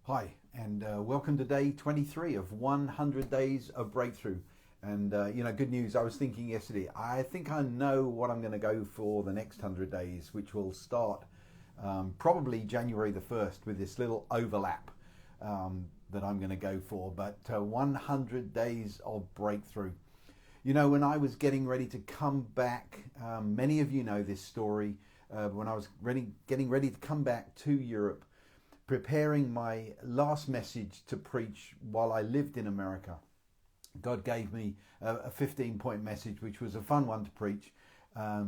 Hi, and welcome to day 23 of 100 Days of Breakthrough. And, good news. I was thinking yesterday, I think I know what I'm going to go for the next 100 days, which will start probably January the 1st with this little overlap that I'm going to go for. But 100 Days of Breakthrough. You know, when I was getting ready to come back, many of you know this story, when I was getting ready to come back to Europe, preparing my last message to preach while I lived in America. God gave me a 15-point message, which was a fun one to preach.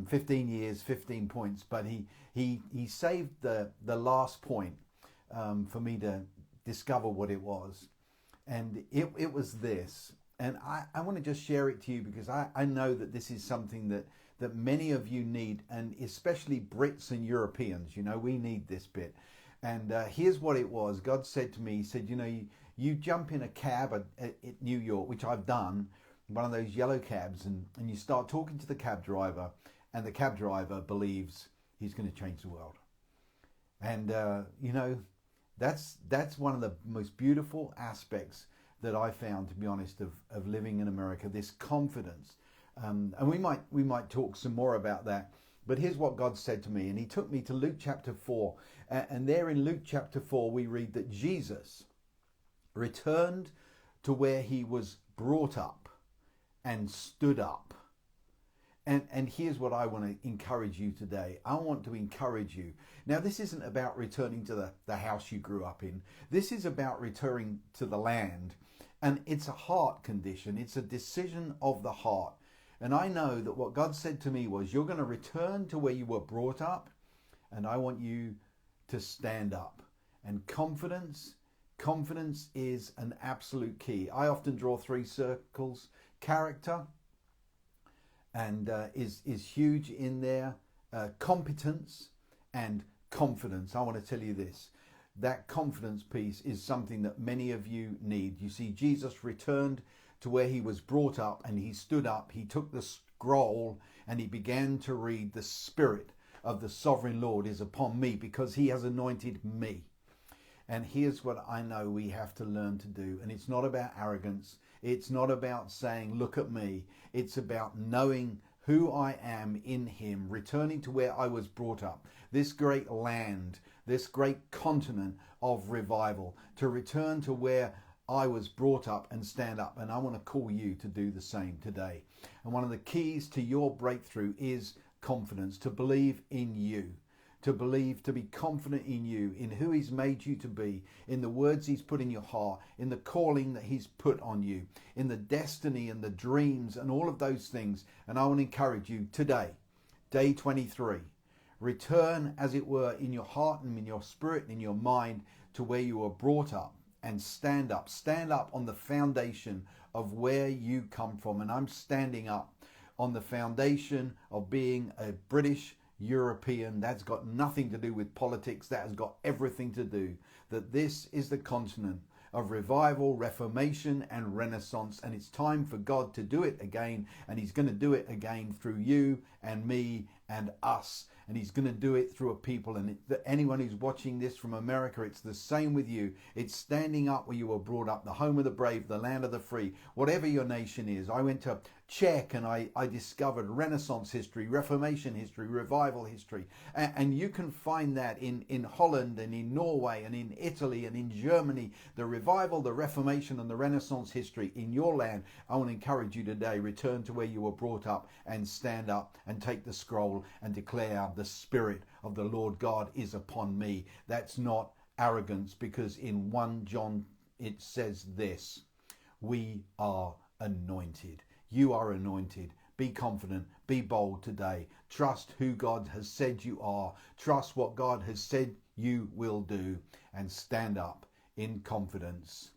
15 years, 15 points, but he saved the last point for me to discover what it was. And it was this. And I want to just share it to you because I know that this is something that many of you need, and especially Brits and Europeans. You know, we need this bit. And here's what it was. God said to me, he said, you jump in a cab at New York, which I've done, one of those yellow cabs, and you start talking to the cab driver, and the cab driver believes he's going to change the world. And, that's one of the most beautiful aspects that I found, to be honest, of living in America, this confidence. And we might talk some more about that. But here's what God said to me, and he took me to Luke chapter 4. And there in Luke chapter 4, we read that Jesus returned to where he was brought up and stood up. And here's what I want to encourage you today. I want to encourage you. Now, this isn't about returning to the house you grew up in. This is about returning to the land. And it's a heart condition. It's a decision of the heart. And I know that what God said to me was, you're going to return to where you were brought up, and I want you to stand up. And confidence is an absolute key. I often draw three circles. Character and is huge in there. Competence and confidence. I want to tell you this. That confidence piece is something that many of you need. You see, Jesus returned to where he was brought up, and he stood up, he took the scroll, and he began to read, the Spirit of the Sovereign Lord is upon me because he has anointed me. And here's what I know we have to learn to do. And it's not about arrogance. It's not about saying, look at me. It's about knowing who I am in him, returning to where I was brought up, this great land, this great continent of revival, to return to where I was brought up and stand up. And I want to call you to do the same today. And one of the keys to your breakthrough is confidence, to believe in you, to believe, to be confident in you, in who he's made you to be, in the words he's put in your heart, in the calling that he's put on you, in the destiny and the dreams and all of those things. And I want to encourage you today, day 23, return as it were in your heart and in your spirit and in your mind to where you were brought up. And stand up on the foundation of where you come from. And I'm standing up on the foundation of being a British European. That's got nothing to do with politics. That has got everything to do that this is the continent of revival, reformation and renaissance. And it's time for God to do it again. And he's going to do it again through you and me and us. And he's going to do it through a people. And anyone who's watching this from America, it's the same with you. It's standing up where you were brought up, the home of the brave, the land of the free, whatever your nation is. I went to Czech and I discovered Renaissance history, Reformation history, revival history. And you can find that in Holland and in Norway and in Italy and in Germany, the revival, the Reformation and the Renaissance history in your land. I want to encourage you today, return to where you were brought up and stand up and take the scroll and declare, the Spirit of the Lord God is upon me. That's not arrogance, because in 1 John it says this, we are anointed. You are anointed. Be confident, be bold today. Trust who God has said you are. Trust what God has said you will do, and stand up in confidence.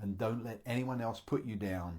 And don't let anyone else put you down.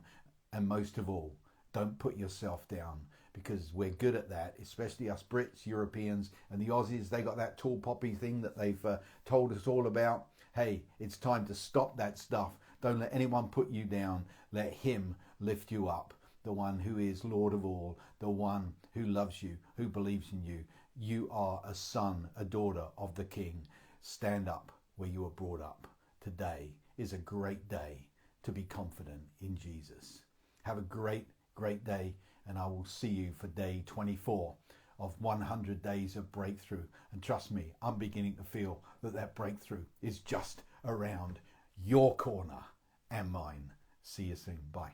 And most of all, don't put yourself down, because we're good at that, especially us Brits, Europeans and the Aussies. They got that tall poppy thing that they've told us all about. Hey, it's time to stop that stuff. Don't let anyone put you down. Let him lift you up. The one who is Lord of all, the one who loves you, who believes in you. You are a son, a daughter of the King. Stand up where you were brought up. today is a great day to be confident in Jesus. Have a great, great day, and I will see you for day 24 of 100 days of breakthrough. And trust me, I'm beginning to feel that that breakthrough is just around your corner and mine. See you soon. Bye.